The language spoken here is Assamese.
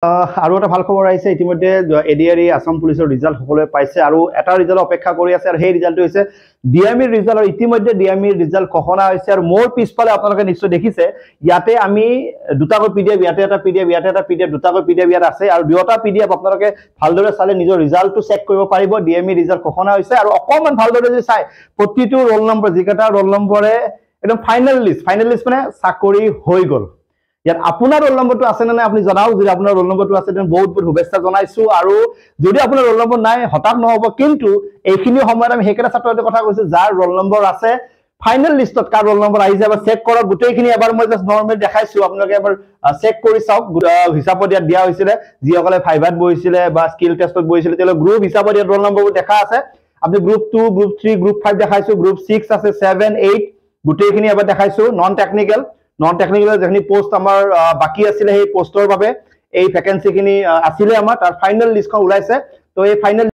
আৰু এটা ভাল খবৰ আহিছে ইতিমধ্যে এডিআৰই আসাম পুলিচৰ ৰিজাল্ট সকলোৱে পাইছে আৰু এটা ৰিজাল্ট অপেক্ষা কৰি আছে আৰু সেই ৰিজাল্টটো হৈছে ডিএমইৰ ৰিজাল্ট আৰু ইতিমধ্যে ডিএমইৰ ৰিজাল্ট ঘোষণা হৈছে আৰু মোৰ পিছফালে আপোনালোকে নিশ্চয় দেখিছে ইয়াতে আমি দুটাকৈ পিডিএফ ইয়াতে এটা পিডিএফ ইয়াতে এটা পিডিএফ দুটাকৈ পিডিএফ ইয়াত আছে আৰু দুটা পিডিএফ আপোনালোকে ভালদৰে চালে নিজৰ ৰিজাল্টটো চেক কৰিব পাৰিব ডিএমই ৰিজাল্ট ঘোষণা হৈছে আৰু অকমান ভালদৰে যদি চাই প্ৰতিটো ৰোল নম্বৰ যিকেইটা ৰোল নম্বৰে একদম ফাইনেল লিষ্ট মানে চাকৰি হৈ গ'ল ইয়াত আপোনাৰ ৰোল নম্বৰটো আছে না আপুনি জনাও যদি আপোনাৰ ৰোল নম্বৰটো আছে তেন বহুত বহুত শুভেচ্ছা জনাইছো আৰু যদি আপোনাৰ ৰোল নম্বৰ নাই হঠাৎ নহব কিন্তু এইখিনি সময়ত আমি হেকেটা ছাত্ৰৰ কথা কৈছো যাৰ ৰোল নম্বৰ আছে ফাইনেল লিষ্টত কাৰ ৰোল নম্বৰ আহি যাব চেক কৰক গোটেইখিনি এবাৰ মই জাস্ট নৰমালি দেখাইছো আপোনালোকে এবাৰ চেক কৰি চাওক হিচাপত দিয়া হৈছিল যিসকলে ফাইভাত বহিছিলে বা স্কিল টেষ্টত বহিছিলে তেলে গ্ৰুপ হিচাপত ৰোল নম্বৰবোৰ দেখা আছে আপুনি গ্ৰুপ 2 গ্ৰুপ 3 গ্ৰুপ 5 দেখাইছো গ্ৰুপ 6 আছে 7 8 গোটেইখিনি এবাৰ দেখাইছো নন টেকনিক্যাল যেখিনি পোষ্ট আমাৰ বাকি আছিলে সেই পোষ্টৰ বাবে এই ভ্যাকেন্সি খিনি আছিলে আমাৰ তাৰ ফাইনেল লিষ্টখন ওলাইছে তো এই ফাইনেল